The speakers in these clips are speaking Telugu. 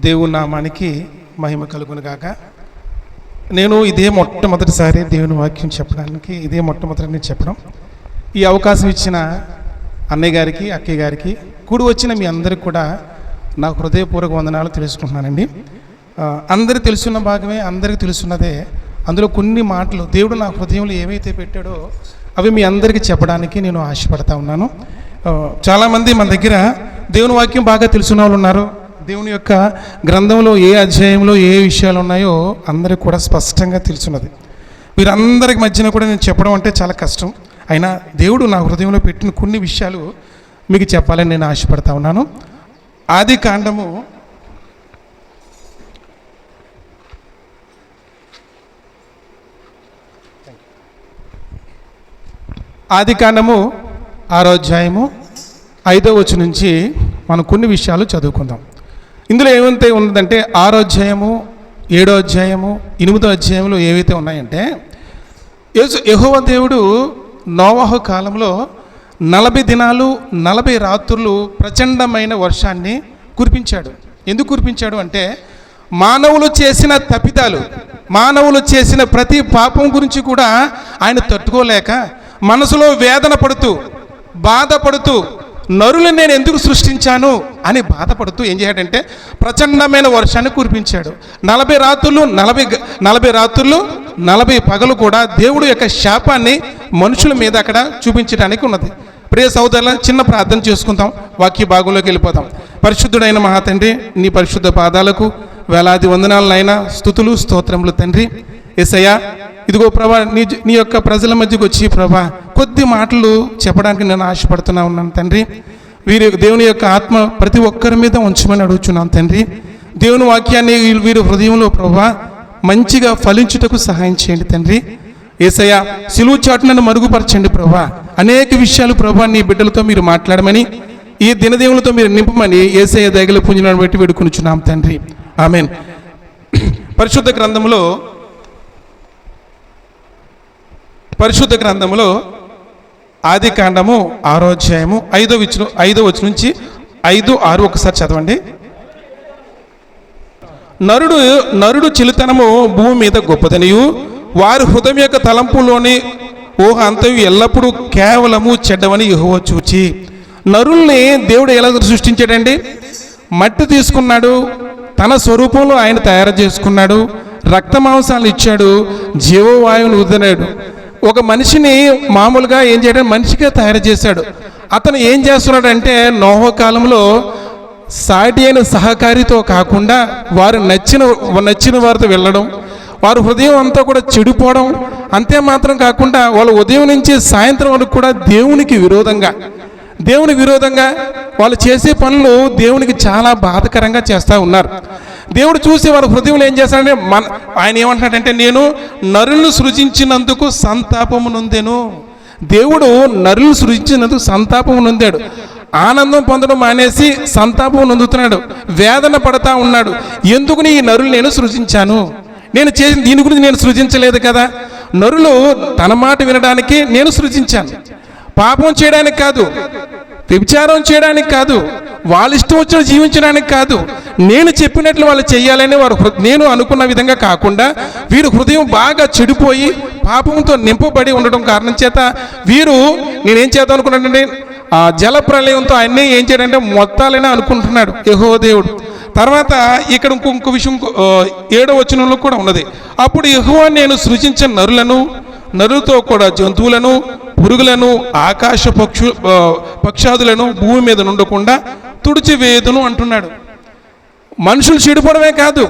దేవుని నామానికి మహిమ కలుగును గాక. నేను ఇదే మొట్టమొదటిసారి దేవుని వాక్యం చెప్పడానికి, ఇదే మొట్టమొదటి నేను చెప్పడం. ఈ అవకాశం ఇచ్చిన అన్నయ్య గారికి, అక్కయ్య గారికి, కూడి వచ్చిన మీ అందరికి కూడా నా హృదయపూర్వక వందనాలు తెలుసుకుంటున్నానండి. అందరికి తెలుసున్న భాగమే, అందరికీ తెలుసున్నదే. అందులో కొన్ని మాటలు దేవుడు నా హృదయంలో ఏవైతే పెట్టాడో అవి మీ అందరికీ చెప్పడానికి నేను ఆశపడతా ఉన్నాను. చాలామంది మన దగ్గర దేవుని వాక్యం బాగా తెలుసున్న వాళ్ళు ఉన్నారు. దేవుని యొక్క గ్రంథంలో ఏ అధ్యాయంలో ఏ విషయాలు ఉన్నాయో అందరికి కూడా స్పష్టంగా తెలుసున్నది. వీరందరికి మధ్యన కూడా నేను చెప్పడం అంటే చాలా కష్టం. అయినా దేవుడు నా హృదయంలో పెట్టిన కొన్ని విషయాలు మీకు చెప్పాలని నేను ఆశపడతా ఉన్నాను. ఆది కాండము 6వ అధ్యాయము 5వ వచనం నుంచి మనం కొన్ని విషయాలు చదువుకుందాం. ఇందులో ఏమైతే ఉన్నదంటే 6వ అధ్యాయము, 7వ అధ్యాయము, 8వ అధ్యాయంలో ఏవైతే ఉన్నాయంటే, యెహోవా దేవుడు నోవహు కాలంలో 40 దినాలు 40 రాత్రులు ప్రచండమైన వర్షాన్ని కురిపించాడు. ఎందుకు కురిపించాడు అంటే, మానవులు చేసిన తప్పిదాలు, మానవులు చేసిన ప్రతి పాపం గురించి కూడా ఆయన తట్టుకోలేక మనసులో వేదన పడుతూ, బాధపడుతూ, నరులను నేను ఎందుకు సృష్టించాను అని బాధపడుతూ ఏం చేశాడంటే ప్రచండమైన వర్షాన్ని కురిపించాడు. 40 రాత్రులు 40 పగలు కూడా దేవుడు యొక్క శాపాన్ని మనుషుల మీద అక్కడ చూపించడానికి ఉన్నది. ప్రియ సోదరుల, చిన్న ప్రార్థన చేసుకుందాం, వాక్య భాగంలోకి వెళ్ళిపోతాం. పరిశుద్ధుడైన మహాతండ్రి, నీ పరిశుద్ధ పాదాలకు వేలాది వందనాలనైనా, స్తుతులు స్తోత్రములు తండ్రి. యేసయ్యా, ఇదిగో ప్రభా, నీ యొక్క ప్రజల మధ్యకు వచ్చి ప్రభా కొద్ది మాటలు చెప్పడానికి నేను ఆశపడుతున్నా ఉన్నాను తండ్రి. దేవుని యొక్క ఆత్మ ప్రతి ఒక్కరి మీద ఉంచమని అడుగుచున్నాను తండ్రి. దేవుని వాక్యాన్ని వీరి హృదయంలో ప్రభా మంచిగా ఫలించుటకు సహాయం చేయండి తండ్రి. యేసయ్యా, సిలువ చాటు నన్ను మరుగుపరచండి ప్రభా. అనేక విషయాలు ప్రభా నీ బిడ్డలతో మీరు మాట్లాడమని, ఈ దినదేవులతో మీరు నింపమని యేసయ్య దయగల పుంజులను బట్టి వేడుకొనుచున్నాం తండ్రి. ఆమెన్. పరిశుద్ధ గ్రంథములో ఆది కాండము 6వ అధ్యాయము 5వ వచనం నుంచి 5, 6 ఒకసారి చదవండి. నరుడు చిలుతనము భూమి మీద గొప్పదనియు, వారి హృదయం యొక్క తలంపులోని ఊహ అంతయు ఎల్లప్పుడూ కేవలము చెడ్డవని యెహోవా చూచి. నరుల్ని దేవుడు ఎలా సృష్టించాడండి? మట్టి తీసుకున్నాడు, తన స్వరూపంలో ఆయన తయారు చేసుకున్నాడు, రక్త మాంసాలను ఇచ్చాడు, జీవవాయువుని వదిలాడు. ఒక మనిషిని మామూలుగా ఏం చేయడం, మనిషిగా తయారు చేశాడు. అతను ఏం చేస్తున్నాడంటే, నోహు కాలంలో సాటి అయిన సహకారితో కాకుండా వారు నచ్చిన వారితో వెళ్ళడం, వారి హృదయం అంతా కూడా చెడిపోవడం, అంతే మాత్రం కాకుండా వాళ్ళు ఉదయం నుంచి సాయంత్రం వరకు కూడా దేవునికి విరోధంగా వాళ్ళు చేసే పనులు దేవునికి చాలా బాధకరంగా చేస్తూ ఉన్నారు. దేవుడు చూసి వారి హృదయంలో ఏం చేస్తాడంటే, ఆయన ఏమంటున్నాడంటే, నేను నరులను సృజించినందుకు సంతాపము నొందెను. దేవుడు నరులను సృజించినందుకు సంతాపము నొందాడు. ఆనందం పొందడం మానేసి సంతాపం నొందుతున్నాడు, వేదన పడతా ఉన్నాడు. ఎందుకు ఈ నరులు నేను సృజించాను? నేను చేసిన దీని గురించి నేను సృజించలేదు కదా. నరులు తన మాట వినడానికి నేను సృజించాను, పాపం చేయడానికి కాదు, వ్యభిచారం చేయడానికి కాదు, వాళ్ళ ఇష్టం వచ్చిన జీవించడానికి కాదు, నేను చెప్పినట్లు వాళ్ళు చేయాలని నేను అనుకున్న విధంగా కాకుండా వీరు హృదయం బాగా చెడిపోయి పాపంతో నింపబడి ఉండడం కారణం చేత వీరు నేనేం చేద్దాం అనుకున్నానంటే, ఆ జల ప్రళయంతో ఆయన్ని ఏం చేయడంటే మొత్తాలని అనుకుంటున్నాడు యెహోవా దేవుడు. తర్వాత ఇక్కడ ఇంకొక విషయం 7వ వచనంలో కూడా ఉన్నది. అప్పుడు యెహోవా, నేను సృజించిన నరులతో కూడా జంతువులను, పురుగులను, ఆకాశ పక్షాదులను భూమి మీద ఉండకుండా తుడిచివేదును అంటున్నాడు. మనుషులు చెడిపోవడమే కాదు,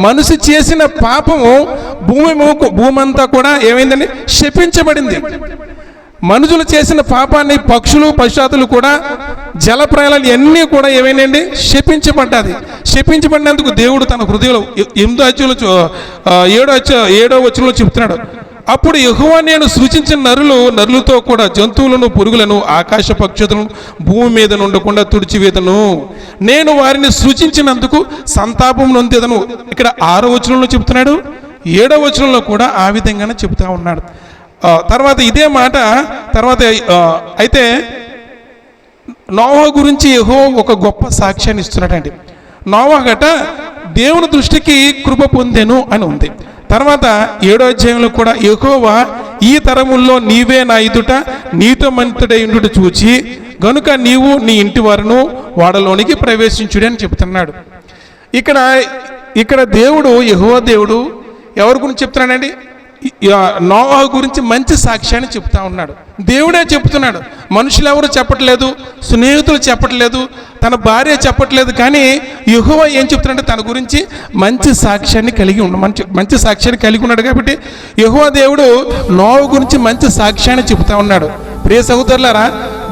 మనిషి చేసిన పాపము భూమి అంతా కూడా ఏమైందండి, శపించబడింది. మనుషులు చేసిన పాపాన్ని పక్షులు, పశువులు కూడా, జల ప్రళయాలు అన్నీ కూడా ఏమైందండి, శపించబడినందుకు దేవుడు తన హృదయంలో 7వ వచనంలో చెప్తున్నాడు. అప్పుడు యెహోవా, నేను సృజించిన నరులతో కూడా జంతువులను, పురుగులను, ఆకాశ పక్షులను భూమి మీద ఉండకుండా తుడిచివేదను. నేను వారిని సృజించినందుకు సంతాపం నొందెదను. ఇక్కడ 6వ వచనంలో చెప్తున్నాడు, 7వ వచనంలో కూడా ఆ విధంగానే చెప్తా ఉన్నాడు. తర్వాత ఇదే మాట తర్వాత అయితే నోవహు గురించి యెహోవా ఒక గొప్ప సాక్ష్యాన్ని ఇస్తున్నాడండి. నోవహు గట దేవుని దృష్టికి కృప పొందెను అని ఉంది. తర్వాత 7వ అధ్యాయంలో కూడా యెహోవా ఈ తరముల్లో నీవే నా ఎదుట నీతిమంతుడై ఉండుట చూచి గనుక నీవు నీ ఇంటి వారును వాడలోనికి ప్రవేశించుడి అని చెప్తున్నాడు. ఇక్కడ దేవుడు, యెహోవా దేవుడు ఎవరి గురించి చెప్తున్నాడండి? నోవాహు గురించి మంచి సాక్ష్యాన్ని చెప్తా ఉన్నాడు. దేవుడే చెప్తున్నాడు, మనుషులు ఎవరు చెప్పట్లేదు, స్నేహితులు చెప్పట్లేదు, తన భార్య చెప్పట్లేదు. కానీ యెహోవా ఏం చెప్తున్నాడంటే తన గురించి మంచి సాక్ష్యాన్ని కలిగి మంచి సాక్ష్యాన్ని కలిగి ఉన్నాడు. కాబట్టి యెహోవా దేవుడు నోవాహు గురించి మంచి సాక్ష్యాన్ని చెప్తా ఉన్నాడు. ప్రియ సహోదరులారా,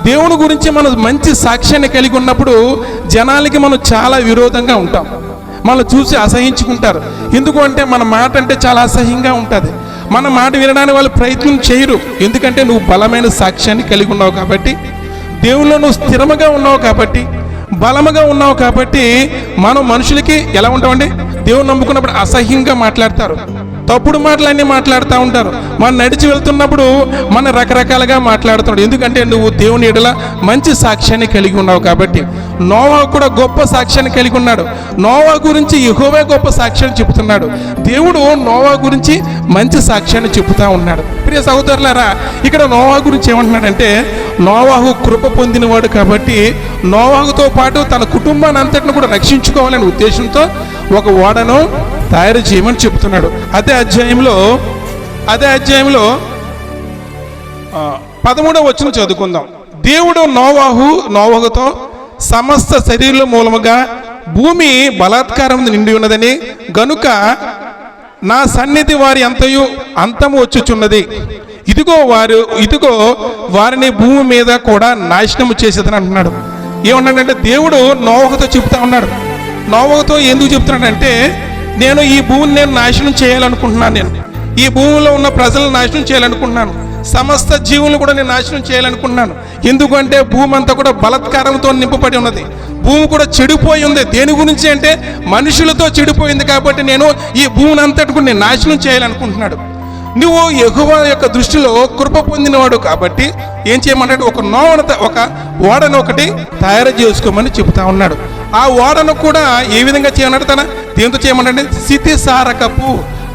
దేవుని గురించి మనం మంచి సాక్ష్యాన్ని కలిగి ఉన్నప్పుడు జనాలకి మనం చాలా విరోధంగా ఉంటాం. మనల్ని చూసి అసహించుకుంటారు. ఎందుకు అంటే మన మాట అంటే చాలా అసహ్యంగా ఉంటుంది. మన మాట వినడానికి వాళ్ళు ప్రయత్నం చేయరు. ఎందుకంటే నువ్వు బలమైన సాక్ష్యాన్ని కలిగి ఉన్నావు కాబట్టి, దేవుల్లో నువ్వు స్థిరముగా ఉన్నావు కాబట్టి, బలముగా ఉన్నావు కాబట్టి మనం మనుషులకి ఎలా ఉంటామండి? దేవుని నమ్ముకున్నప్పుడు అసహ్యంగా మాట్లాడతారు, తప్పుడు మాటలన్నీ మాట్లాడుతూ ఉంటారు. మనం నడిచి వెళ్తున్నప్పుడు మన రకరకాలుగా మాట్లాడుతున్నాడు. ఎందుకంటే నువ్వు దేవుని ఎడల మంచి సాక్ష్యాన్ని కలిగి ఉన్నావు కాబట్టి. నోవాహు కూడా గొప్ప సాక్ష్యాన్ని కలిగి ఉన్నాడు. నోవాహు గురించి యెహోవా గొప్ప సాక్ష్యాన్ని చెబుతున్నాడు. దేవుడు నోవాహు గురించి మంచి సాక్ష్యాన్ని చెబుతూ ఉన్నాడు. ప్రియ సహోదరులారా, ఇక్కడ నోవాహు గురించి ఏమంటున్నాడంటే నోవాహు కృప పొందినవాడు కాబట్టి నోవాహుతో పాటు తన కుటుంబాన్ని అంతటిని కూడా రక్షించుకోవాలనే ఉద్దేశంతో ఒక ఓడను తయారు చేయమని చెప్తున్నాడు. అదే అధ్యాయంలో 13వ వచనం చదువుకుందాం. దేవుడు నోవాహుతో సమస్త శరీరం మూలముగా భూమి బలాత్కారం నిండి ఉన్నదని గనుక నా సన్నిధి వారి అంతము వచ్చుచున్నది. ఇదిగో వారిని భూమి మీద కూడా నాశనము చేసేదని అంటున్నాడు. ఏమన్నాడంటే దేవుడు నోవాహుతో చెప్తా ఉన్నాడు. నోవాహుతో ఎందుకు చెప్తున్నాడంటే నేను ఈ భూమిని నాశనం చేయాలనుకుంటున్నాను. ఈ భూమిలో ఉన్న ప్రజలను నాశనం చేయాలనుకుంటున్నాను. సమస్త జీవులను కూడా నేను నాశనం చేయాలనుకుంటున్నాను. ఎందుకంటే భూమి అంతా కూడా బలాత్కారంతో నింపబడి ఉన్నది. భూమి కూడా చెడిపోయి ఉంది. దేని గురించి అంటే మనుషులతో చెడిపోయింది. కాబట్టి నేను ఈ భూమిని అంతటి కూడా నేను నాశనం చేయాలనుకుంటున్నాడు. నువ్వు యెహోవా యొక్క దృష్టిలో కృప పొందినవాడు కాబట్టి ఏం చేయమంటాడు? ఒక ఓడను ఒకటి తయారు చేసుకోమని చెబుతా ఉన్నాడు. ఆ ఓడను కూడా ఏ విధంగా చేయమన్నాడు? దేంతో చేయమన్నాడు? స్థితిసారకపు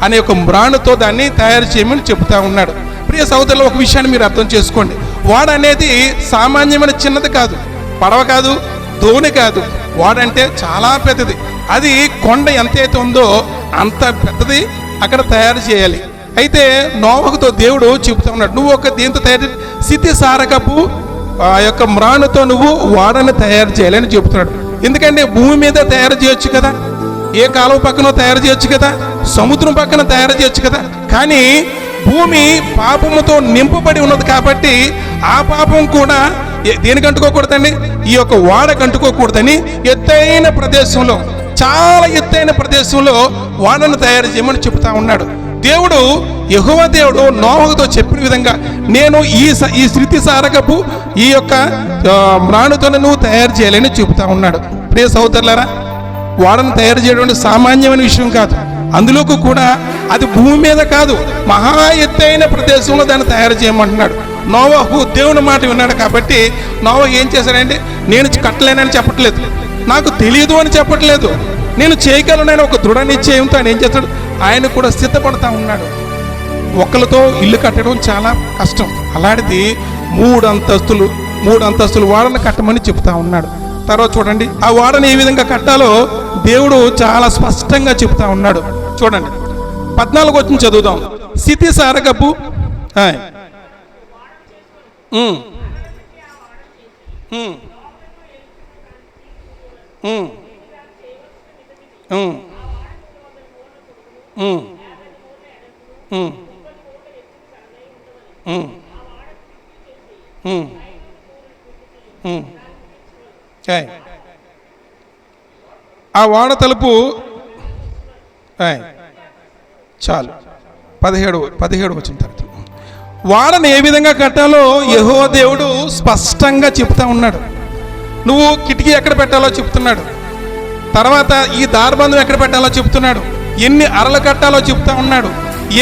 అనే ఒక మ్రాణుతో దాన్ని తయారు చేయమని చెబుతా ఉన్నాడు. ప్రియ సహోదరులు, ఒక విషయాన్ని మీరు అర్థం చేసుకోండి. ఓడ అనేది సామాన్యమైన చిన్నది కాదు, పడవ కాదు, దోణి కాదు. ఓడ అంటే చాలా పెద్దది. అది కొండ ఎంతైతే ఉందో అంత పెద్దది అక్కడ తయారు చేయాలి. అయితే నోవాహుతో దేవుడు చెబుతా ఉన్నాడు, నువ్వు ఒక దేంతో తయారు స్థితిసారకపు ఆ యొక్క మ్రాణుతో నువ్వు ఓడను తయారు చేయాలని చెబుతున్నాడు. ఎందుకంటే భూమి మీద తయారు చేయొచ్చు కదా, ఏ కాలువ పక్కన తయారు చేయొచ్చు కదా, సముద్రం పక్కన తయారు చేయొచ్చు కదా. కానీ భూమి పాపముతో నింపబడి ఉన్నది కాబట్టి ఆ పాపం కూడా దేనికి అంటుకోకూడదండి? ఈ యొక్క ఓడకు అంటుకోకూడదని ఎత్తైన ప్రదేశంలో, చాలా ఎత్తైన ప్రదేశంలో ఓడను తయారు చేయమని చెప్తా ఉన్నాడు. దేవుడు, యెహోవా దేవుడు నోవాహుతో చెప్పిన విధంగా నేను ఈ స్థితిసారకపు ఈ యొక్క మ్రాణుతో నువ్వు తయారు చేయాలని చెబుతా ఉన్నాడు. ప్రియ సహోదరులారా, ఓడను తయారు చేయడం సామాన్యమైన విషయం కాదు. అందులోకి కూడా అది భూమి మీద కాదు, మహా ఎత్తైన ప్రదేశంలో దాన్ని తయారు చేయమంటున్నాడు. నోవాహు దేవుని మాట విన్నాడు కాబట్టి నోవాహు ఏం చేశాడంటే నేను కట్టలేనని చెప్పట్లేదు, నాకు తెలియదు అని చెప్పట్లేదు, నేను చేయగలనని ఒక దృఢ నిశ్చయంతో ఆయన ఏం చేస్తాడు? ఆయన కూడా సిద్ధపడతా ఉన్నాడు. ఒక్కలతో ఇల్లు కట్టడం చాలా కష్టం. అలాంటిది మూడు అంతస్తులు ఓడను కట్టమని చెప్తా ఉన్నాడు. తర్వాత చూడండి, ఆ ఓడను ఏ విధంగా కట్టాలో దేవుడు చాలా స్పష్టంగా చెప్తా ఉన్నాడు. చూడండి, 14వ వచనం చదువుదాం. స్థితిసారకపు ఆ ఓడ తలుపు చాలు 17 వచ్చిన తర్వాత వాడను ఏ విధంగా కట్టాలో యెహోవా దేవుడు స్పష్టంగా చెప్తా ఉన్నాడు. నువ్వు కిటికీ ఎక్కడ పెట్టాలో చెప్తున్నాడు. తర్వాత ఈ దారబంధం ఎక్కడ పెట్టాలో చెప్తున్నాడు. ఎన్ని అరలు కట్టాలో చెప్తా ఉన్నాడు.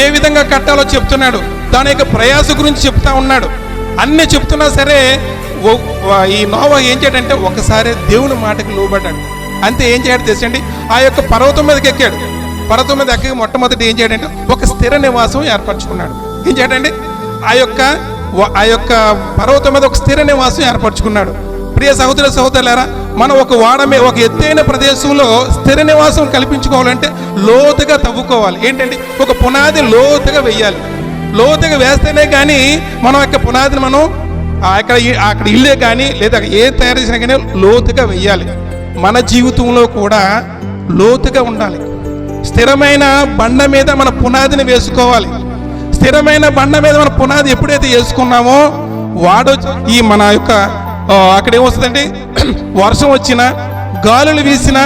ఏ విధంగా కట్టాలో చెప్తున్నాడు. దాని యొక్క ప్రయాస గురించి చెప్తా ఉన్నాడు. అన్నీ చెప్తున్నా సరే ఈ నోవాహు ఏం చేయడంటే ఒకసారి దేవుని మాటకి లోబడ్డాడు. అంతే. ఏం చేయడం తెలుసండి, ఆ యొక్క పర్వతం మీదకి ఎక్కాడు. పర్వతం మీద ఎక్కి మొట్టమొదటి ఏం చేయడంటే ఒక స్థిర నివాసం ఏర్పరచుకున్నాడు. ఏం చేయడండి, ఆ యొక్క పర్వతం మీద ఒక స్థిర నివాసం ఏర్పరచుకున్నాడు. ప్రియ సహోదర సహోదరులారా, మనం ఒక ఒక ఎత్తైన ప్రదేశంలో స్థిర నివాసం కల్పించుకోవాలంటే లోతుగా తవ్వుకోవాలి. ఏంటంటే ఒక పునాది లోతుగా వేయాలి. లోతుగా వేస్తేనే కానీ మనం యొక్క పునాదిని మనం అక్కడ ఇల్లే కానీ లేదా ఏ తయారు చేసినా కానీ లోతుగా వేయాలి. మన జీవితంలో కూడా లోతుగా ఉండాలి. స్థిరమైన బండ మీద మన పునాదిని వేసుకోవాలి. స్థిరమైన బండ మీద మన పునాది ఎప్పుడైతే వేసుకున్నామో మన యొక్క అక్కడ ఏమొస్తుందండి, వర్షం వచ్చినా గాలులు వీసినా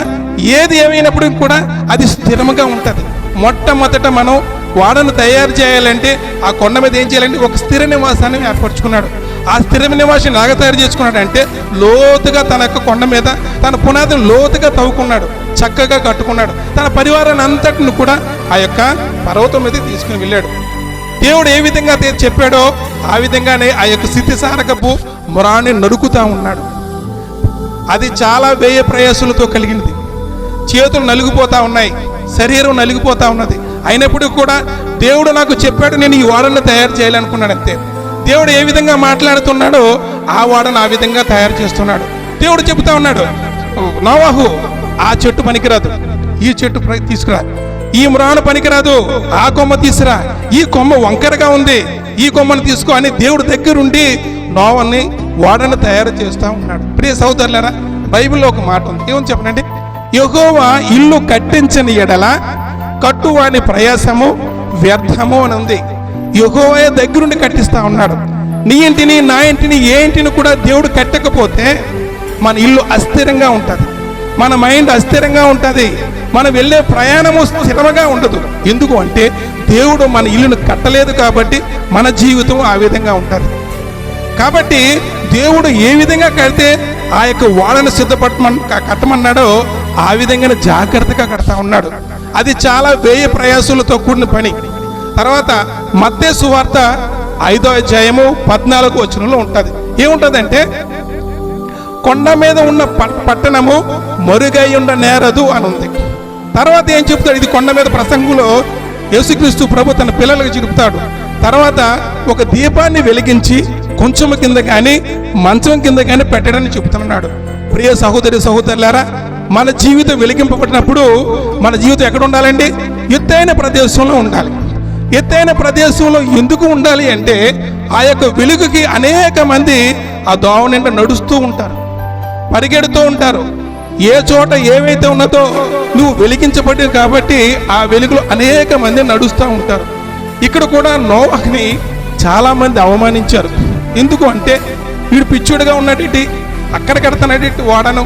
ఏది ఏమైనప్పుడు కూడా అది స్థిరంగా ఉంటుంది. మొట్టమొదట మనం వాడను తయారు చేయాలంటే ఆ కొండ మీద ఏం చేయాలంటే ఒక స్థిర నివాసాన్ని ఏర్పరచుకున్నాడు. ఆ స్థిర నివాసాన్ని ఎలాగ తయారు చేసుకున్నాడు అంటే లోతుగా తన యొక్క కొండ మీద తన పునాదిని లోతుగా తవ్వుకున్నాడు, చక్కగా కట్టుకున్నాడు. తన పరివారాన్ని అంతటిని కూడా ఆ యొక్క పర్వతం మీద తీసుకుని వెళ్ళాడు. దేవుడు ఏ విధంగా చెప్పాడో ఆ విధంగానే ఆ యొక్క స్థితిసారకపు మొరాన్ని నరుకుతా ఉన్నాడు. అది చాలా వ్యయ ప్రయాసలతో కలిగినది. చేతులు నలిగిపోతా ఉన్నాయి, శరీరం నలిగిపోతా ఉన్నది. అయినప్పటికీ కూడా దేవుడు నాకు చెప్పాడు, నేను ఈ వాడను తయారు చేయాలనుకున్నాడు. అంతే. దేవుడు ఏ విధంగా మాట్లాడుతున్నాడో ఆ వాడను ఆ విధంగా తయారు చేస్తున్నాడు. దేవుడు చెబుతా ఉన్నాడు, నోవాహు ఆ చెట్టు పనికిరాదు, ఈ చెట్టు తీసుకురా. ఈ మ్రాను పనికిరాదు, ఆ కొమ్మ తీసుకురా. ఈ కొమ్మ వంకరగా ఉంది, ఈ కొమ్మను తీసుకో అని దేవుడు దగ్గరుండి నోవాని వాడను తయారు చేస్తూ ఉన్నాడు. ప్రియ సహోదరులారా, బైబిల్లో ఒక మాట ఉంది. ఏమని చెప్పనండి, యెహోవా ఇల్లు కట్టించని ఎడల కట్టువాని ప్రయాసము వ్యర్థము అని ఉంది. యెహోవా దగ్గరుండి కట్టిస్తా ఉన్నాడు. నీ ఇంటిని నా ఇంటిని ఏ ఇంటిని కూడా దేవుడు కట్టకపోతే మన ఇల్లు అస్థిరంగా ఉంటుంది, మన మైండ్ అస్థిరంగా ఉంటుంది, మనం వెళ్ళే ప్రయాణము స్థిరంగా ఉండదు. ఎందుకు అంటే దేవుడు మన ఇల్లును కట్టలేదు కాబట్టి మన జీవితం ఆ విధంగా ఉంటుంది. కాబట్టి దేవుడు ఏ విధంగా కడితే ఆ యొక్క వాడను కట్టమన్నాడో ఆ విధంగానే జాగ్రత్తగా కడతా ఉన్నాడు. అది చాలా వ్యయ ప్రయాసాలతో కూడిన పని. తర్వాత మత్తయి సువార్త 5వ అధ్యాయము 14వ వచనంలో ఉంటుంది. ఏముంటుందంటే, కొండ మీద ఉన్న పట్టణము మరుగై ఉండ నేరదు అని ఉంది. తర్వాత ఏం చెప్తాడు, ఇది కొండ మీద ప్రసంగంలో యేసుక్రీస్తు ప్రభు తన పిల్లలకు చెబుతాడు. తర్వాత ఒక దీపాన్ని వెలిగించి కొంచెం కింద కానీ మంచం కింద కానీ పెట్టడని చెబుతున్నాడు. ప్రియ సహోదరి సహోదరులారా, మన జీవితం వెలిగింపబడినప్పుడు మన జీవితం ఎక్కడ ఉండాలండి? ఎత్తైన ప్రదేశంలో ఉండాలి. ఎత్తైన ప్రదేశంలో ఎందుకు ఉండాలి అంటే ఆ యొక్క వెలుగుకి అనేక మంది ఆ దోవ నిండా నడుస్తూ ఉంటారు, పరిగెడుతూ ఉంటారు. ఏ చోట ఏవైతే ఉన్నదో నువ్వు వెలిగించబడింది కాబట్టి ఆ వెలుగులో అనేక మంది నడుస్తూ ఉంటారు. ఇక్కడ కూడా నోవాహుని చాలామంది అవమానించారు. ఎందుకు అంటే వీడు పిచ్చుడిగా ఉన్నట్టు అక్కడ కడుతున్నాడు వాడను,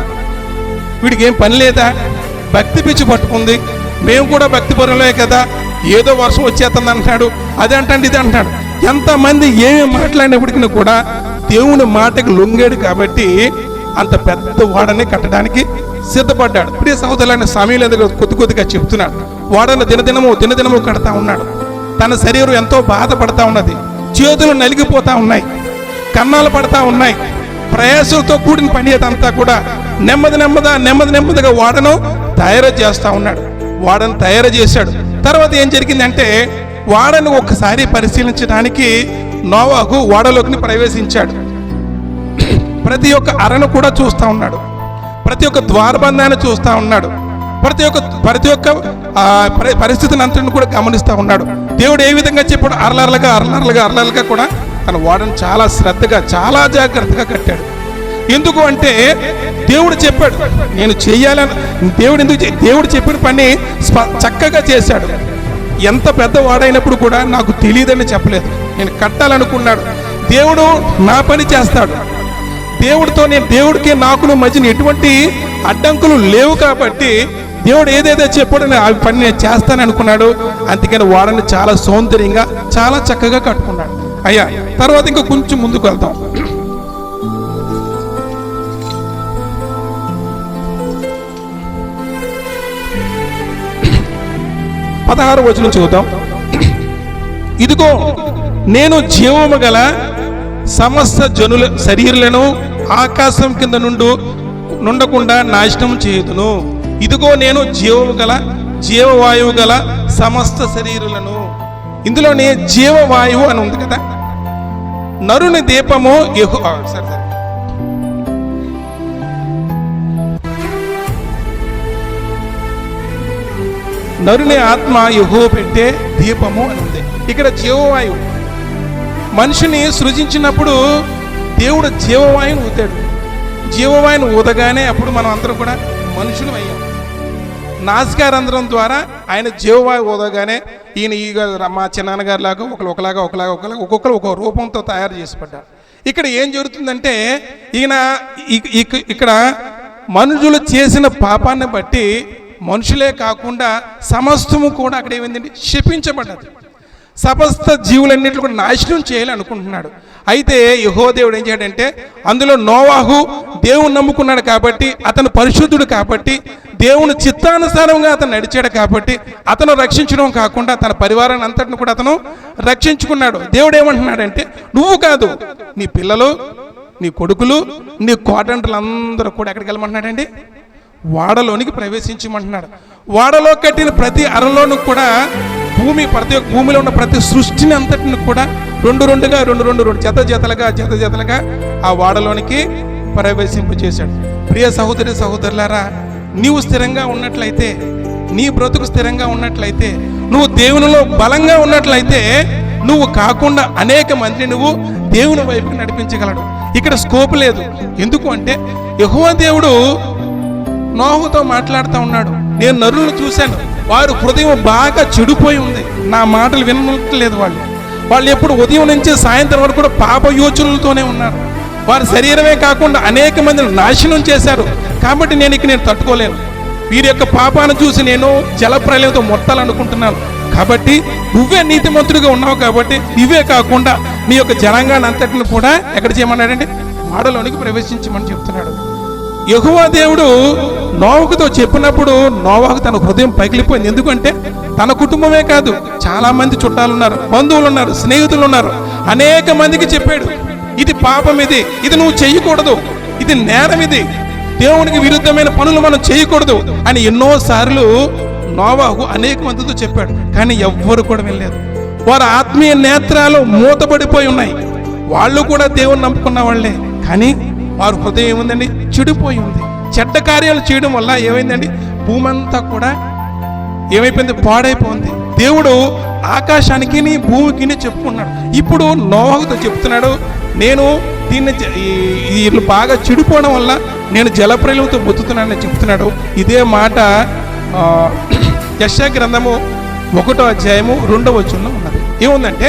వీడికి ఏం పని లేదా, భక్తి పిచ్చి పట్టుకుంది, మేము కూడా భక్తి పరులే కదా, ఏదో వర్షం వచ్చేస్తుంది అంటున్నాడు, అది అంటాడు ఇది అంటున్నాడు. ఎంతమంది ఏమి మాట్లాడినప్పటికీ కూడా దేవుని మాటకు లొంగాడు కాబట్టి అంత పెద్ద వాడని కట్టడానికి సిద్ధపడ్డాడు. ప్రియ సహోదరులైన సమయంలో ఎందుకు కొద్దిగా చెప్తున్నాడు. వాడను దినదినము కడతా ఉన్నాడు. తన శరీరం ఎంతో బాధపడతా ఉన్నది, చేతులు నలిగిపోతా ఉన్నాయి, కన్నాలు పడతా ఉన్నాయి. ప్రయాసంతో కూడిన పని అంతా కూడా నెమ్మదిగా వాడను తయారు చేస్తూ ఉన్నాడు. వాడను తయారు చేశాడు. తర్వాత ఏం జరిగిందంటే వాడను ఒక్కసారి పరిశీలించడానికి నోవాహు వాడలోకి ప్రవేశించాడు. ప్రతి ఒక్క అరను కూడా చూస్తూ ఉన్నాడు, ప్రతి ఒక్క ద్వారబంధాన్ని చూస్తూ ఉన్నాడు, ప్రతి ఒక్క పరిస్థితిని అంతటిని కూడా గమనిస్తూ ఉన్నాడు. దేవుడు ఏ విధంగా చెప్పాడు, అరలరలుగా కూడా తన వాడను చాలా శ్రద్ధగా చాలా జాగ్రత్తగా కట్టాడు. ఎందుకు అంటే దేవుడు చెప్పాడు నేను చెయ్యాలని. దేవుడు చెప్పిన పని చక్కగా చేశాడు. ఎంత పెద్ద వాడైనప్పుడు కూడా నాకు తెలియదని చెప్పలేదు, నేను కట్టాలనుకున్నాడు. దేవుడు నా పని చేస్తాడు. దేవుడికి నాకును మధ్యన ఎటువంటి అడ్డంకులు లేవు కాబట్టి దేవుడు ఏదైతే చెప్పాడో ఆ పని నేను చేస్తాను అనుకున్నాడు. అందుకని వాడని చాలా సౌందర్యంగా చాలా చక్కగా కట్టుకున్నాడు. అయ్యా తర్వాత ఇంకా కొంచెం ముందుకు వెళ్తాం. 16వ వచనం చదువుతాం. ఇదిగో నేను జీవము గల సమస్త జనుల శరీరులను ఆకాశం కింద నుండి నుండకుండా నాశనం చేయుదును. ఇదిగో నేను జీవవాయువు గల సమస్త శరీరులను. ఇందులోనే జీవవాయువు అని ఉంది కదా. నరుని దీపము నరుని ఆత్మ యెహోవా పెట్టే దీపము అని ఉంది. ఇక్కడ జీవవాయువు. మనిషిని సృజించినప్పుడు దేవుడు జీవవాయువును ఊదాడు. జీవవాయువును ఊదగానే అప్పుడు మనం అందరం కూడా మనుషులు అయ్యాం. నాసికారంధ్రం ద్వారా ఆయన జీవవాయువు ఊదగానే ఈయన మా చిన్నాన్నగారి లాగా ఒకలాగా ఒక్కొక్కరు ఒక రూపంతో తయారు చేసి పడ్డారు. ఇక్కడ ఏం జరుగుతుందంటే ఇక్కడ మనుషులు చేసిన పాపాన్ని బట్టి మనుషులే కాకుండా సమస్తము కూడా అక్కడ ఏమైందండి, శపించబడ్డది. సమస్త జీవులన్నింటినీ కూడా నాశనం చేయాలనుకుంటున్నాడు. అయితే యెహోవా దేవుడు ఏం చేయడంటే, అందులో నోవాహు దేవుని నమ్ముకున్నాడు కాబట్టి, అతను పరిశుద్ధుడు కాబట్టి, దేవుని చిత్తానుసారంగా అతను నడిచాడు కాబట్టి, అతను రక్షించడం కాకుండా తన పరివారాన్ని అంతటిని కూడా అతను రక్షించుకున్నాడు. దేవుడు ఏమంటున్నాడంటే, నువ్వు కాదు, నీ పిల్లలు, నీ కొడుకులు, నీ కోటంటలందరూ కూడా ఎక్కడికి వెళ్ళమంటున్నాడండి, వాడలోనికి ప్రవేశించమంటున్నాడు. వాడలో కట్టిన ప్రతి అరలోను కూడా భూమిలో ఉన్న ప్రతి సృష్టిని అంతటిని కూడా రెండు జతలుగా ఆ వాడలోనికి ప్రవేశింపజేశాడు. ప్రియ సహోదరి సహోదరులారా, నీవు స్థిరంగా ఉన్నట్లయితే, నీ బ్రతుకు స్థిరంగా ఉన్నట్లయితే, నువ్వు దేవునిలో బలంగా ఉన్నట్లయితే, నువ్వు కాకుండా అనేక మందిని నువ్వు దేవుని వైపుకి నడిపించగలడు. ఇక్కడ స్కోప్ లేదు. ఎందుకు అంటే, యెహోవా దేవుడు నోహుతో మాట్లాడుతూ ఉన్నాడు. నేను నరులను చూశాను, వారు హృదయం బాగా చెడిపోయి ఉంది, నా మాటలు వినట్లేదు. వాళ్ళు ఎప్పుడు ఉదయం నుంచి సాయంత్రం వరకు కూడా పాప యోచనలతోనే ఉన్నారు. వారి శరీరమే కాకుండా అనేక మందిని నాశనం చేశారు. కాబట్టి నేను తట్టుకోలేను. వీరి యొక్క పాపాన్ని చూసి నేను జలప్రలయంతో మొత్తాలనుకుంటున్నాను. కాబట్టి నువ్వే నీతిమంతుడిగా ఉన్నావు కాబట్టి నువ్వే కాకుండా నీ యొక్క జనాంగాన్ని అంతటిని కూడా ఎక్కడ చేయమన్నాడంటే, వాడలోనికి ప్రవేశించమని చెప్తున్నాడు. యెహోవా దేవుడు నోవాహుతో చెప్పినప్పుడు నోవాహు తన హృదయం పగిలిపోయింది. ఎందుకంటే తన కుటుంబమే కాదు, చాలా మంది చుట్టాలు ఉన్నారు, బంధువులు ఉన్నారు, స్నేహితులు ఉన్నారు, అనేక మందికి చెప్పాడు, ఇది పాపం, ఇది నువ్వు చేయకూడదు, ఇది నేరం, ఇది దేవునికి విరుద్ధమైన పనులు మనం చేయకూడదు అని ఎన్నోసార్లు నోవాహు అనేక మందితో చెప్పాడు. కానీ ఎవ్వరు కూడా వెళ్ళలేదు. వారి ఆత్మీయ నేత్రాలు మూతపడిపోయి ఉన్నాయి. వాళ్ళు కూడా దేవుని నమ్ముకున్న వాళ్ళే, కానీ వారి హృదయం ఏముందండి, చెడిపోయి ఉంది. చెడ్డ కార్యాలు చేయడం వల్ల ఏమైందండి, భూమి అంతా కూడా ఏమైపోయింది, పాడైపోయింది. దేవుడు ఆకాశానికి భూమికి చెప్పుకున్నాడు. ఇప్పుడు నోవాహుతో చెప్తున్నాడు, నేను వీళ్ళు బాగా చెడిపోవడం వల్ల నేను జలప్రలయంతో బతుకుతున్నానని చెప్తున్నాడు. ఇదే మాట యెషయా గ్రంథము 1వ అధ్యాయము 2వ వచనంలో ఉన్నది. ఏముందంటే,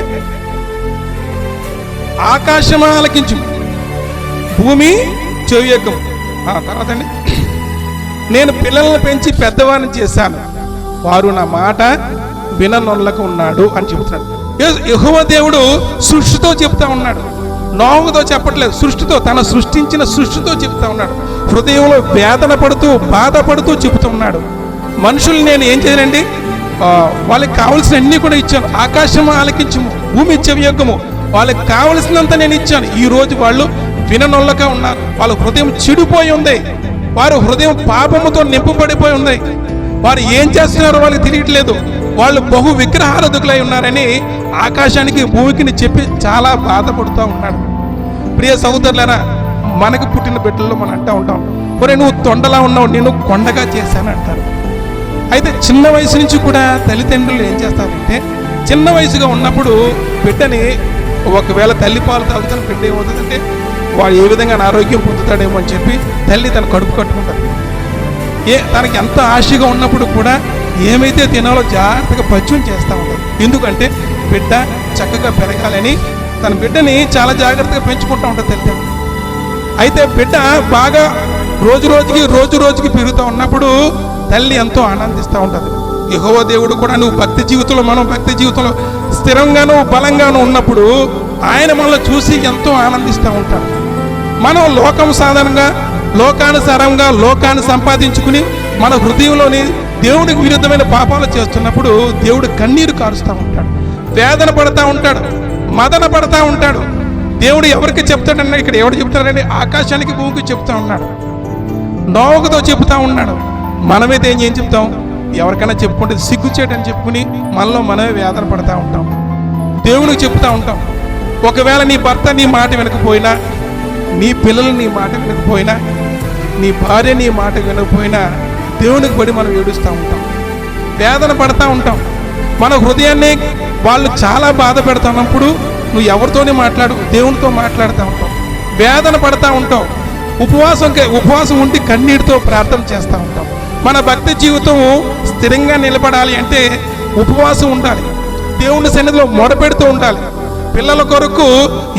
ఆకాశం ఆలకించు, భూమి చెవియొగ్గము. తర్వాత అండి, నేను పిల్లలను పెంచి పెద్దవారిని చేశాను, వారు నా మాట విననొల్లక ఉన్నాడు అని చెబుతున్నాడు. యెహోవా దేవుడు సృష్టితో చెప్తా ఉన్నాడు, నోవాహుతో చెప్పట్లేదు. సృష్టితో, తన సృష్టించిన సృష్టితో చెప్తా ఉన్నాడు. హృదయంలో వేదన పడుతూ బాధపడుతూ చెబుతూ ఉన్నాడు. మనుషులు నేను ఏం చేయనండి, వాళ్ళకి కావలసిన అన్నీ కూడా ఇచ్చాను. ఆకాశం ఆలకించము, భూమి చెవియొగ్గము, వాళ్ళకి కావలసినంత నేను ఇచ్చాను. ఈ రోజు వాళ్ళు విననొల్లక ఉన్నారు. వాళ్ళ హృదయం చెడిపోయి ఉంది. వారు హృదయం పాపముతో నింపబడిపోయి ఉంది. వారు ఏం చేస్తున్నారో వాళ్ళకి తెలియట్లేదు. వాళ్ళు బహు విగ్రహారాధకులై ఉన్నారని ఆకాశానికి భూమికి చెప్పి చాలా బాధపడుతూ ఉన్నాడు. ప్రియ సహోదరులారా, మనకు పుట్టిన బిడ్డల్లో మనం అంటూ ఉంటాం, ఒరే నువ్వు తొండలా ఉన్నావు, నేను కొండగా చేశాను అంటారు. అయితే చిన్న వయసు నుంచి కూడా తల్లిదండ్రులు ఏం చేస్తారంటే, చిన్న వయసుగా ఉన్నప్పుడు బిడ్డని, ఒకవేళ తల్లి పాలు తాగుతాను బిడ్డ ఏమవుతుందంటే వాడు ఏ విధంగా ఆరోగ్యం పొందుతాడేమో అని చెప్పి తల్లి తన కడుపు కట్టుకుంటారు. తనకి ఎంత ఆశగా ఉన్నప్పుడు కూడా ఏమైతే తినాలో జాగ్రత్తగా పచ్యం చేస్తూ ఉంటారు. ఎందుకంటే బిడ్డ చక్కగా పెరగాలని తన బిడ్డని చాలా జాగ్రత్తగా పెంచుకుంటూ ఉంటుంది తల్లిదండ్రులు. అయితే బిడ్డ బాగా రోజు రోజుకి పెరుగుతూ ఉన్నప్పుడు తల్లి ఎంతో ఆనందిస్తూ ఉంటుంది. యెహోవా దేవుడు కూడా మనం భక్తి జీవితంలో స్థిరంగానూ బలంగానూ ఉన్నప్పుడు ఆయన మనల్ని చూసి ఎంతో ఆనందిస్తూ ఉంటాడు. మనం లోకానుసారంగా లోకాన్ని సంపాదించుకుని మన హృదయంలోని దేవుడికి విరుద్ధమైన పాపాలు చేస్తున్నప్పుడు దేవుడు కన్నీరు కారుస్తూ ఉంటాడు, వేదన పడతా ఉంటాడు, మదన పడతా ఉంటాడు. దేవుడు ఎవరికి చెప్తాడన్నా, ఇక్కడ ఎవరు చెప్తాడంటే ఆకాశానికి భూమికి చెప్తా ఉన్నాడు. నోవహుతో చెబుతా ఉన్నాడు. మనమైతే ఏం చెప్తాం? ఎవరికైనా చెప్పుకుంటే సిగ్గుచేటని చెప్పుకుని మనలో మనమే వేదన పడతా ఉంటాం, దేవునికి చెప్తా ఉంటాం. ఒకవేళ నీ భర్త నీ మాట వినకపోయినా, నీ పిల్లలు నీ మాట వినకపోయినా, నీ భార్య నీ మాట వినకపోయినా దేవునికి పడి మనం ఏడుస్తూ ఉంటాం, వేదన పడతా ఉంటాం. మన హృదయాన్ని వాళ్ళు చాలా బాధ పెడుతున్నప్పుడు నువ్వు ఎవరితోనే మాట్లాడు, దేవునితో మాట్లాడుతూ ఉంటావు, వేదన పడతా ఉంటావు. ఉపవాసం ఉండి కన్నీటితో ప్రార్థన చేస్తూ ఉంటాం. మన భక్తి జీవితం స్థిరంగా నిలబడాలి అంటే ఉపవాసం ఉండాలి, దేవుని సన్నిధిలో మొరపెడుతూ ఉండాలి. పిల్లల కొరకు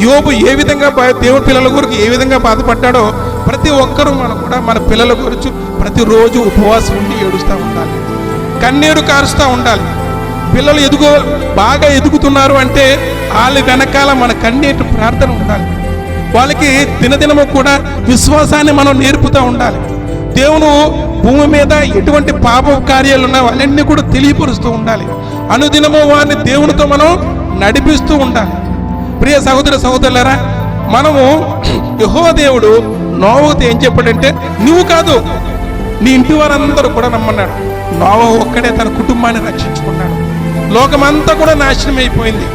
యోబు ఏ విధంగా దేవుని పిల్లల కొరకు ఏ విధంగా బాధపడ్డాడో ప్రతి ఒక్కరూ మనం కూడా మన పిల్లల గురించి ప్రతిరోజు ఉపవాసం ఉండి ఏడుస్తూ ఉండాలి, కన్నీరు కారుస్తూ ఉండాలి. పిల్లలు బాగా ఎదుగుతున్నారు అంటే వాళ్ళ వెనకాల మన కన్నీటి ప్రార్థన ఉండాలి. వాళ్ళకి దినదినము కూడా విశ్వాసాన్ని మనం నేర్పుతూ ఉండాలి. దేవుడు భూమి మీద ఎటువంటి పాప కార్యాలు ఉన్నా వాళ్ళన్నీ కూడా తెలియపరుస్తూ ఉండాలి. అనుదినము వారిని దేవునితో మనం నడిపిస్తూ ఉండాలి. ప్రియ సహోదర సహోదరులారా, మనము యెహోవా దేవుడు నోవహుతో ఏం చెప్పాడంటే, నువ్వు కాదు నీ ఇంటి వారందరూ కూడా నమ్మన్నాడు. నోవహు ఒక్కడే తన కుటుంబాన్ని రక్షించుకున్నాడు. లోకమంతా కూడా నాశనం అయిపోయింది.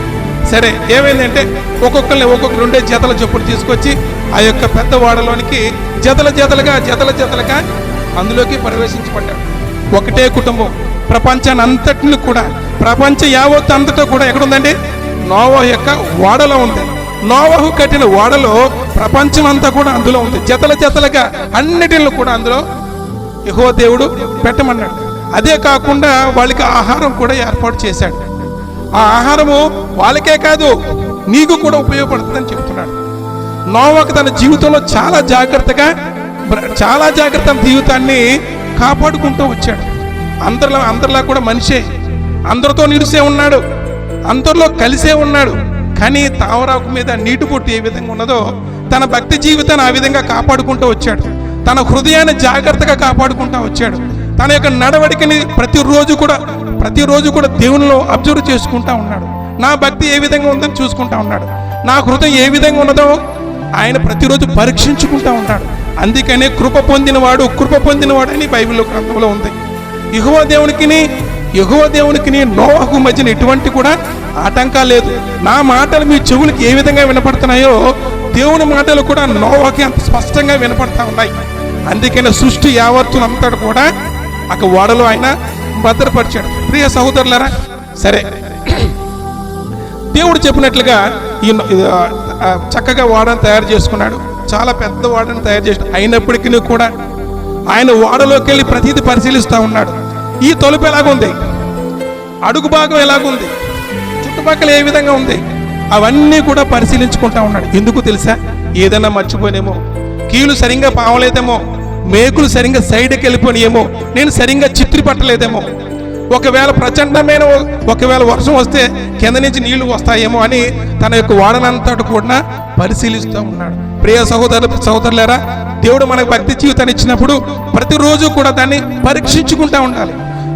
సరే, ఏమైందంటే ఒక్కొక్కరిని 2 జతల చొప్పులు తీసుకొచ్చి ఆ యొక్క పెద్ద వాడలోనికి జతలుగా అందులోకి ప్రవేశించబడ్డాడు. ఒకటే కుటుంబం ప్రపంచాన్ని అంతటిని కూడా, ప్రపంచ యావత్ అంతటా కూడా ఎక్కడుందండి? నోవహు యొక్క ఓడలో ఉంది. నోవహు కట్టిన ఓడలో ప్రపంచం అంతా కూడా అందులో ఉంది. జతలుగా అన్నిటిలో కూడా అందులో యెహోవా దేవుడు పెట్టమన్నాడు. అదే కాకుండా వాళ్ళకి ఆహారం కూడా ఏర్పాటు చేశాడు. ఆ ఆహారము వాళ్ళకే కాదు నీకు కూడా ఉపయోగపడుతుందని చెప్తున్నాడు. నోవహు తన జీవితంలో చాలా జాగ్రత్త జీవితాన్ని కాపాడుకుంటూ వచ్చాడు. అందరిలా కూడా మనిషే, అందరితో నిలిసే ఉన్నాడు, అందరిలో కలిసే ఉన్నాడు. కానీ తావరాకు మీద నీటి పొట్టు ఏ విధంగా ఉన్నదో తన భక్తి జీవితాన్ని ఆ విధంగా కాపాడుకుంటూ వచ్చాడు. తన హృదయాన్ని జాగ్రత్తగా కాపాడుకుంటూ వచ్చాడు. తన యొక్క నడవడికని ప్రతిరోజు కూడా దేవునిలో అబ్జర్వ్ చేసుకుంటా ఉన్నాడు. నా భక్తి ఏ విధంగా ఉందని చూసుకుంటా ఉన్నాడు. నా హృదయం ఏ విధంగా ఉన్నదో ఆయన ప్రతిరోజు పరీక్షించుకుంటా ఉంటాడు. అందుకనే కృప పొందినవాడు అని బైబిల్లో గ్రంథంలో ఉంది. యెహోవా దేవునికి నోవహు మధ్యన ఎటువంటి కూడా ఆటంకాలు లేదు. నా మాటలు మీ చెవులకి ఏ విధంగా వినపడుతున్నాయో దేవుని మాటలు కూడా నోవహుకి అంత స్పష్టంగా వినపడతా ఉన్నాయి. అందుకనే సృష్టి యావత్తునంతా కూడా ఒక ఓడలో ఆయన భద్రపరిచాడు. ప్రియ సహోదరులారా, సరే, దేవుడు చెప్పినట్లుగా ఈ చక్కగా ఓడను తయారు చేసుకున్నాడు. చాలా పెద్ద ఓడను తయారు చేసి అయినప్పటికీ కూడా ఆయన ఓడలోకి వెళ్ళి ప్రతిదీ పరిశీలిస్తూ ఉన్నాడు. ఈ తలుపు ఎలాగుంది, అడుగు భాగం ఎలాగుంది, చుట్టుపక్కల ఏ విధంగా ఉంది, అవన్నీ కూడా పరిశీలించుకుంటా ఉన్నాడు. ఎందుకు తెలుసా? ఏదైనా మర్చిపోనేమో, కీలు సరిగ్గా పావలేదేమో, మేకులు సరిగ్గా సైడ్కి వెళ్ళిపోయినేమో, నేను సరిగ్గా చిత్రి పట్టలేదేమో, ఒకవేళ వర్షం వస్తే కింద నుంచి నీళ్లు వస్తాయేమో అని తన యొక్క ఓడనంతటి కూడా పరిశీలిస్తూ ఉన్నాడు. ప్రియ సహోదరులారా, దేవుడు మనకు భక్తి జీవితాన్ని ఇచ్చినప్పుడు ప్రతిరోజు కూడా దాన్ని పరీక్షించుకుంటూ ఉండాలి.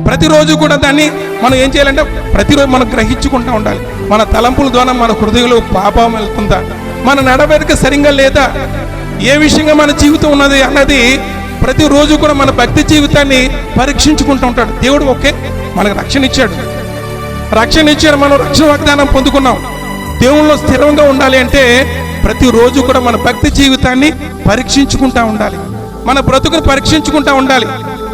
ప్రతిరోజు కూడా దాన్ని మనం ఏం చేయాలంటే ప్రతిరోజు మనం గ్రహించుకుంటూ ఉండాలి. మన తలంపుల ద్వారా మన హృదయంలో పాపం వెళ్తుందా, మన నడవడిక సరిగ్గా లేదా, ఏ విషయంగా మన జీవితం ఉన్నది అన్నది ప్రతిరోజు కూడా మన భక్తి జీవితాన్ని పరీక్షించుకుంటూ ఉంటాడు. దేవుడు మనకు రక్షణ ఇచ్చాడు, మనం రక్షణ వాగ్దానం పొందుకున్నాం. దేవుళ్ళలో స్థిరంగా ఉండాలి అంటే ప్రతిరోజు కూడా మన భక్తి జీవితాన్ని పరీక్షించుకుంటూ ఉండాలి, మన బ్రతుకుని పరీక్షించుకుంటూ ఉండాలి.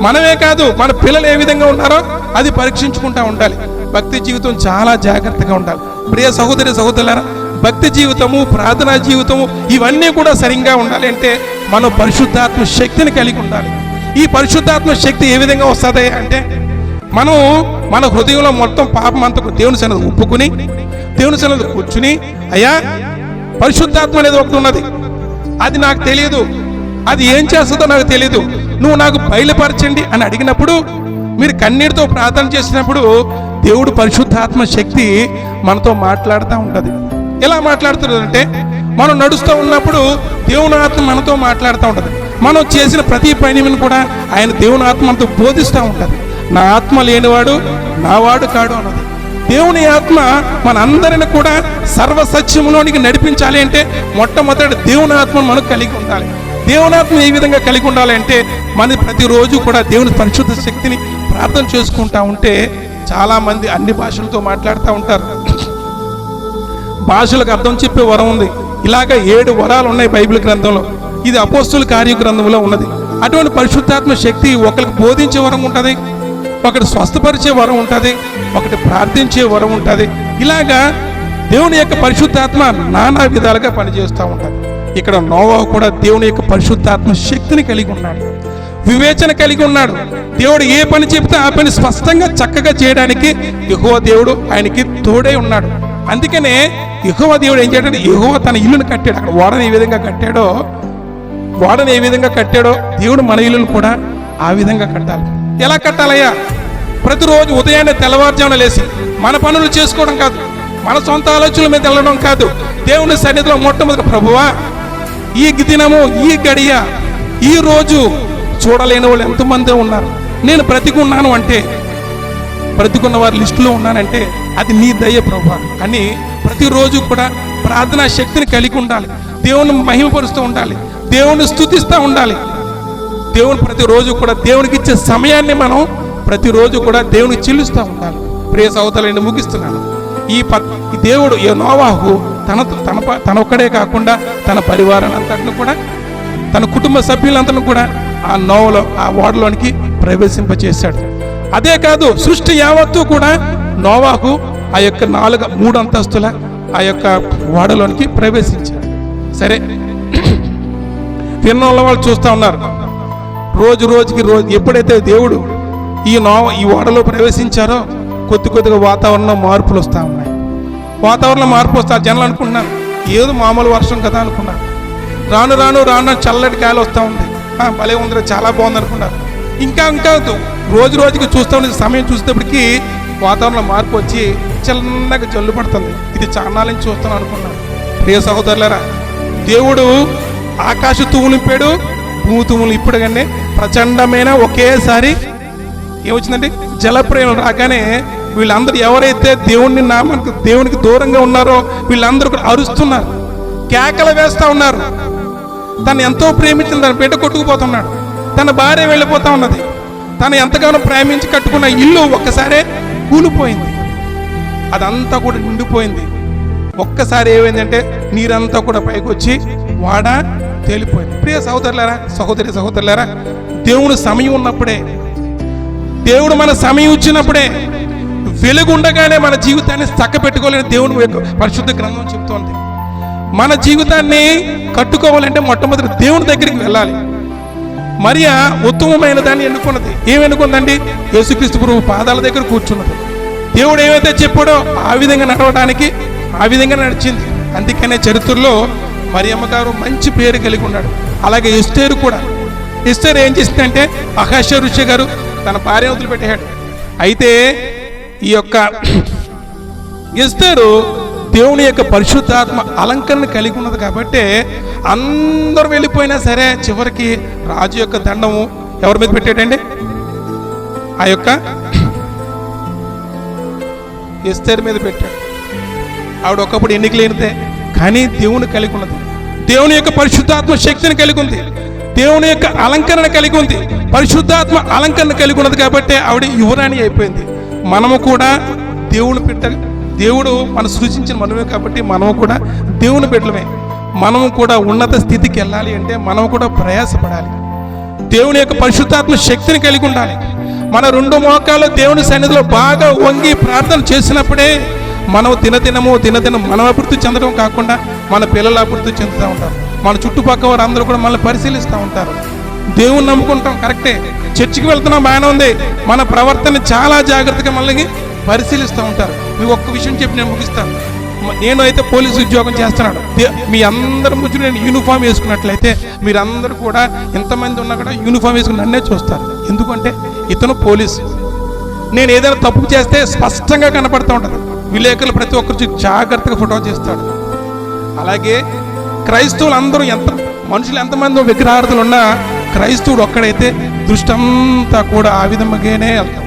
మనమే కాదు, మన పిల్లలు ఏ విధంగా ఉన్నారో అది పరీక్షించుకుంటూ ఉండాలి. భక్తి జీవితం చాలా జాగ్రత్తగా ఉండాలి. ప్రియ సహోదరులారా, భక్తి జీవితము, ప్రార్థనా జీవితము ఇవన్నీ కూడా సరిగ్గా ఉండాలి అంటే మనం పరిశుద్ధాత్మ శక్తిని కలిగి ఉండాలి. ఈ పరిశుద్ధాత్మ శక్తి ఏ విధంగా వస్తుంది అంటే మనం మన హృదయంలో మొత్తం పాపం అంతా దేవుని సన్నిధిలో ఒప్పుకుని, దేవుని సన్నిధిలో కూర్చుని, అయ్యా పరిశుద్ధాత్మ అనేది ఒకటి ఉన్నది, అది నాకు తెలియదు, అది ఏం చేస్తుందో నాకు తెలియదు, నువ్వు నాకు బయలుపరచండి అని అడిగినప్పుడు, మీరు కన్నీటితో ప్రార్థన చేసినప్పుడు దేవుడు పరిశుద్ధాత్మ శక్తి మనతో మాట్లాడుతూ ఉంటుంది. ఎలా మాట్లాడుతుందంటే మనం నడుస్తూ ఉన్నప్పుడు దేవుని ఆత్మ మనతో మాట్లాడుతూ ఉంటుంది. మనం చేసిన ప్రతి పనిని కూడా ఆయన దేవుని ఆత్మ మనతో బోధిస్తూ ఉంటుంది. నా ఆత్మ లేనివాడు నావాడు కాడు అన్నది. దేవుని ఆత్మ మన అందరిని కూడా సర్వసత్యములోనికి నడిపించాలి అంటే మొట్టమొదటి దేవుని ఆత్మ మనకు కలిగి ఉండాలి. దేవుని ఆత్మ ఏ విధంగా కలిగి ఉండాలి అంటే మన ప్రతిరోజు కూడా దేవుని పరిశుద్ధ శక్తిని ప్రార్థన చేసుకుంటా ఉంటే, చాలామంది అన్ని భాషలతో మాట్లాడుతూ ఉంటారు, భాషలకు అర్థం చెప్పే వరం ఉంది. ఇలాగ 7 వరాలు ఉన్నాయి బైబిల్ గ్రంథంలో. ఇది అపోస్తుల కార్య గ్రంథంలో ఉన్నది. అటువంటి పరిశుద్ధాత్మ శక్తి ఒకరికి బోధించే వరం ఉంటుంది, ఒకటి స్వస్థపరిచే వరం ఉంటుంది, ఒకటి ప్రార్థించే వరం ఉంటుంది. ఇలాగా దేవుని యొక్క పరిశుద్ధాత్మ నానా విధాలుగా పనిచేస్తూ ఉంటుంది. ఇక్కడ నోవాహు కూడా దేవుని యొక్క పరిశుద్ధాత్మ శక్తిని కలిగి ఉన్నాడు, వివేచన కలిగి ఉన్నాడు. దేవుడు ఏ పని చెప్తే ఆ పని స్పష్టంగా చక్కగా చేయడానికి యెహోవా దేవుడు ఆయనకి తోడై ఉన్నాడు. అందుకనే యెహోవా దేవుడు ఏం చేయడంటే, యెహోవా తన ఇల్లును కట్టాడు. అక్కడ ఓడని ఏ విధంగా కట్టాడో దేవుడు మన ఇల్లును కూడా ఆ విధంగా కట్టాలి. ఎలా కట్టాలయ్యా? ప్రతిరోజు ఉదయాన్నే తెల్లవారుజామున లేచి మన పనులు చేసుకోవడం కాదు, మన సొంత ఆలోచనల మీద వెళ్ళడం కాదు. దేవుని సన్నిధిలో మొట్టమొదటి, ప్రభువా ఈ దినము, ఈ గడియ, ఈ రోజు చూడలేని వాళ్ళు ఎంతమంది ఉన్నారు, నేను బ్రతికున్నాను అంటే, బ్రతికున్న వారి లిస్టులో ఉన్నానంటే అది నీ దయ ప్రభువా అని ప్రతిరోజు కూడా ప్రార్థనా శక్తిని కలిగి ఉండాలి. దేవుని మహిమపరుస్తూ ఉండాలి, దేవుని స్తుతిస్తూ ఉండాలి. దేవుని ప్రతిరోజు కూడా దేవునికి ఇచ్చే సమయాన్ని మనం ప్రతిరోజు కూడా దేవునికి చెల్లిస్తూ ఉండాలి. ప్రియ సహోదరులను ముగిస్తున్నాను. ఈ దేవుడు ఈ నోవాహు తన ఒక్కడే కాకుండా తన పరివారాలంతటిని కూడా, తన కుటుంబ సభ్యులందరినీ కూడా ఆ నోవలో, ఆ ఓడలోనికి ప్రవేశింపచేశాడు. అదే కాదు, సృష్టి యావత్తు కూడా నోవాహు ఆ యొక్క 3 అంతస్తుల ఆ యొక్క ఓడలోనికి ప్రవేశించాడు. సరే, విన్న వాళ్ళు చూస్తూ ఉన్నారు. రోజుకి ఎప్పుడైతే దేవుడు ఈ ఓడలో ప్రవేశించారో కొద్దిగా వాతావరణంలో మార్పులు వస్తూ ఉన్నాయి. వాతావరణంలో మార్పు వస్తా జనాలు అనుకుంటున్నారు ఏదో మామూలు వర్షం కదా అనుకున్నారు. రాను చల్లటి గాలి వస్తూ ఉంది. భలే ఉంది, చాలా బాగుంది అనుకున్నారు. ఇంకా రోజుకి చూస్తూ ఉండే సమయం చూసేటప్పటికి వాతావరణంలో మార్పు వచ్చి చల్లగా జల్లు పడుతుంది. ఇది చాలా నుంచి చూస్తాను అనుకున్నాను. ప్రియ సహోదరులారా, దేవుడు ఆకాశ తూము నింపాడు, భూమి తూములు ఇప్పుడు కానీ ప్రచండమైన ఒకేసారి ఏమొచ్చిందంటే జలప్రయాణం రాగానే వీళ్ళందరూ ఎవరైతే దేవునికి దూరంగా ఉన్నారో వీళ్ళందరూ కూడా అరుస్తున్నారు, కేకలు వేస్తూ ఉన్నారు. తను ఎంతో ప్రేమించిన తన బిడ్డ కొట్టుకుపోతున్నాడు, తన భార్య వెళ్ళిపోతా ఉన్నది, తను ఎంతగానో ప్రేమించి కట్టుకున్న ఇల్లు ఒక్కసారే కూలిపోయింది, అదంతా కూడా నిండిపోయింది. ఒక్కసారి ఏమైందంటే నీరంతా కూడా పైకి వచ్చి వాడ తేలిపోయింది. ప్రియ సహోదరులారా, దేవుని సమయం ఉన్నప్పుడే, దేవుడు మన సమయం ఇచ్చినప్పుడే, వెలుగుండగానే మన జీవితాన్ని చక్కపెట్టుకోవాలని దేవుని యొక్క పరిశుద్ధ గ్రంథం చెప్తోంది. మన జీవితాన్ని కట్టుకోవాలంటే మొట్టమొదటి దేవుని దగ్గరికి వెళ్ళాలి. మరియా ఉత్తమమైన దాన్ని ఎన్నుకున్నది. ఏమనుకుందండి? యేసుక్రీస్తు ప్రభువు పాదాల దగ్గర కూర్చున్నది. దేవుడు ఏమైతే చెప్పాడో ఆ విధంగా నడవడానికి ఆ విధంగా నడిచింది. అందుకనే చరిత్రలో మరియమ్మ గారు మంచి పేరు కలిగి ఉన్నాడు. అలాగే ఎస్తేరు కూడా. ఎస్తేరు ఏం చేసిందంటే అహష్వేరోషు గారు తన భార్యను వదిలిపెట్టాడు. అయితే ఈ యొక్క ఎస్తేరు దేవుని యొక్క పరిశుద్ధాత్మ అలంకరణ కలిగి ఉన్నది కాబట్టి అందరూ వెళ్ళిపోయినా సరే చివరికి రాజు యొక్క దండము ఎవరి మీద పెట్టాడండి? ఆ యొక్క ఎస్తేరు మీద పెట్టాడు. ఆవిడ ఒకప్పుడు ఎన్నికలేనిదే, కానీ దేవుని కలిగి ఉన్నది. దేవుని యొక్క పరిశుద్ధాత్మ శక్తిని కలిగి ఉంది, దేవుని యొక్క అలంకరణ కలిగి ఉంది, పరిశుద్ధాత్మ అలంకరణ కలిగి ఉన్నది కాబట్టి ఆవిడ యువరాణి అయిపోయింది. మనము కూడా దేవుడు మనం సృష్టించిన మనమే కాబట్టి మనము కూడా దేవుని బిడ్డలమే. మనము కూడా ఉన్నత స్థితికి వెళ్ళాలి అంటే మనము కూడా ప్రయాసపడాలి. దేవుని యొక్క పరిశుద్ధాత్మ శక్తిని కలిగి ఉండాలి. మన 2 మోకాలు దేవుని సన్నిధిలో బాగా వంగి ప్రార్థన చేసినప్పుడే మనం దినదినం మనం అభివృద్ధి చెందడం కాకుండా మన పిల్లలు అభివృద్ధి చెందుతూ ఉంటారు. మన చుట్టుపక్కల వారు అందరూ కూడా మనల్ని పరిశీలిస్తూ ఉంటారు. దేవుని నమ్ముకుంటాం, కరెక్టే, చర్చికి వెళ్తున్నాం, బాగానే ఉంది. మన ప్రవర్తన చాలా జాగ్రత్తగా మనల్ని పరిశీలిస్తూ ఉంటారు. మీకు ఒక్క విషయం చెప్పి నేను ముగిస్తాను. నేను అయితే పోలీసు ఉద్యోగం చేస్తున్నాను. మీ అందరి ముందు నేను యూనిఫామ్ వేసుకున్నట్లయితే మీరందరూ కూడా ఎంతమంది ఉన్నా కూడా యూనిఫామ్ వేసుకుని నన్నే చూస్తారు. ఎందుకంటే ఇతను పోలీసు. నేను ఏదైనా తప్పు చేస్తే స్పష్టంగా కనపడుతూ ఉంటుంది. విలేకరులు ప్రతి ఒక్కరు జాగ్రత్తగా ఫోటో చేస్తాడు. అలాగే క్రైస్తవులు అందరూ మనుషులు ఎంతమంది విగ్రహార్థులు ఉన్నా క్రైస్తవుడు ఒక్కడైతే దృష్టి అంతా కూడా ఆ విధంగానే వెళ్తాం.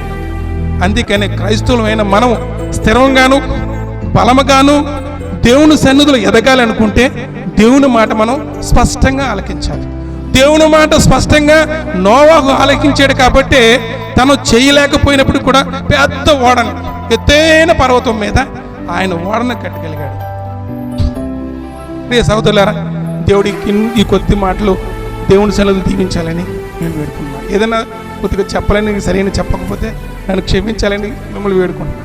అందుకని క్రైస్తవులమైన మనం స్థిరంగాను బలముగాను దేవుని సన్నిధిలో ఎదగాలి అనుకుంటే దేవుని మాట మనం స్పష్టంగా ఆలకించాలి. దేవుని మాట స్పష్టంగా నోవాహు ఆలకించాడు కాబట్టి తను చేయలేకపోయినప్పుడు కూడా పెద్ద ఓడను, ఎత్తైన పర్వతం మీద ఆయన ఓడను కట్టగలిగాడు. ప్రియ సహోదరులారా, దేవుడికి ఈ కొద్ది మాటలు దేవుని సెలవు దీవించాలని నేను వేడుకున్నాను. ఏదైనా కొద్దిగా చెప్పాలని సరైన చెప్పకపోతే నన్ను క్షమించాలని మిమ్మల్ని వేడుకున్నాను.